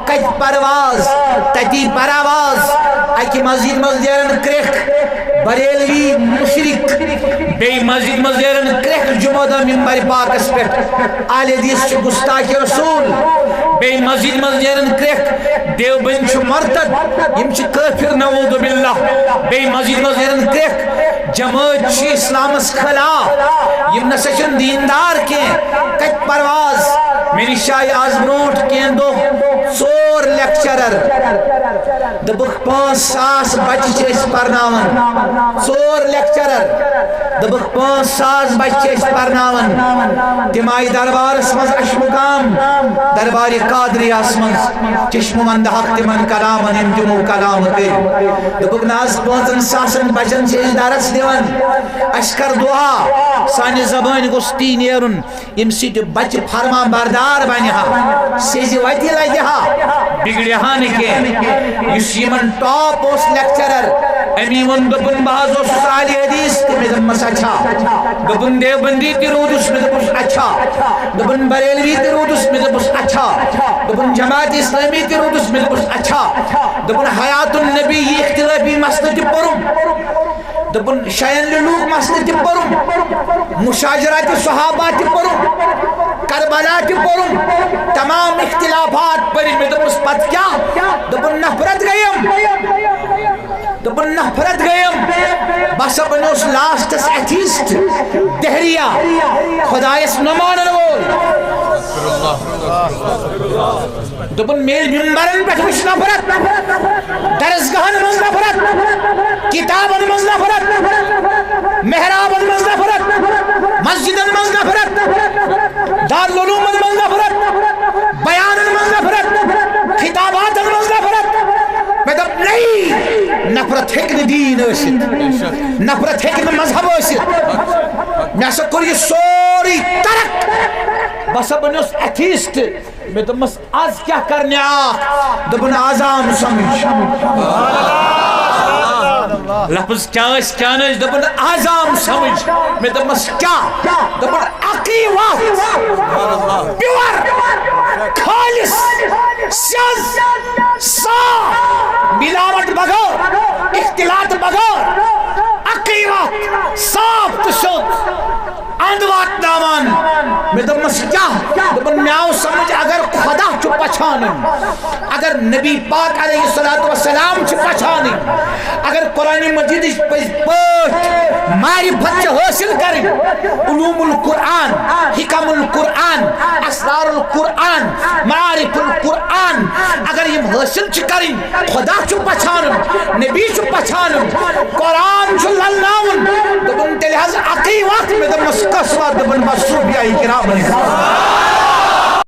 کت پرواز تتی پرواز اکی مسجد مزدیرن کرک بریلوی مشرک بی مسجد مزدیرن کرک جمعہ دا منبر پاکس پیٹ آل حدیث چھ گستاخ رسول بی مسجد مزدیرن کرک دیوبند چھ مرتد یم چھ کافر نعوذ باللہ بی مسجد مزدیرن کرک جماعت چھ اسلامس خلاف یم نسا چھ دیندار کے کت پرواز میری شاہ آز برونٹ کین دو ژور لیکچرر دبک 5,000 بچہ چھ اس پرناون ژور لیکچرر دبک 5,000 بچہ اس پرناون تم آئی دربارس مز اشمقام دربار قادریاس مز چشم مند حق تمن کلامن ام تمو کلام کر دبک ناز 5,000 بچن چھ درس دیون اشکر دعا سانی زبان گستی نیرن ام سیٹ بچ فرما بردار بنیہا سیزی ویتی لگیہا بگڑیہا نکے یس یمن ٹاپ اس لیکچرر امی ون دبن باز اس سالی حدیث تمی دمس اچھا دبن دیوبندی تی رودس میں دبس اچھا دبن بریلوی تی رودس میں دبس اچھا دبن جماعت اسلامی تی رودس میں دبس اچھا دبن حیات النبی یہ اختلافی مسئلہ تی پرم دبن شین لوگ مسئلہ تی پرم مشاجرات صحابہ تی پرم کربلا تی پرم تمام اختلافات پر میں دبس پت کیا دبن نفرت گئیم دبن نفرت گئیم بس بنوس لاسٹس ایتھیسٹ دہریہ خدایس نمانن وول دبن میل منبرن پہ وچ نفرت درسگاہن مز نفرت کتابن مز نفرت محرابن مز نفرت مسجدن مز نفرت دارالعلومن مز نفرت بیانن مز نفرت خطاباتن مز نفرت میں دب نہیں نفرت ہیکن دین ٲسِتھ نفرت ہیکن مذہب ٲسِتھ میں سا کور یہ سوری ترک بس بنیوس ایتھیسٹ میں دمس آز کیا کرنے آخ دبن آزام سمجھ لفظ کیا اس کیا نج دبن آزام سمجھ میں دمس کیا دبن عقیوات پیور خالص سیاز صاف ملاوٹ بغیر اختلاط بغیر عقیوات صاف تشد اندوات نامان میں دمس کیا دبن میاؤ سمجھ اگر خدا چو پچھانن اگر نبی پاک علیہ السلام چو پچھانن اگر قرآن مجید پاٹ معرفت چو حاصل کریں علوم القرآن حکم القرآن اسرار القرآن معارف القرآن اگر یہ حاصل چو کریں خدا چو پچھانن نبی چو پچھانن قرآن چو للناون دبن تلحظ عقی وقت میں دمس قصوات دبن مصروف یا اکرام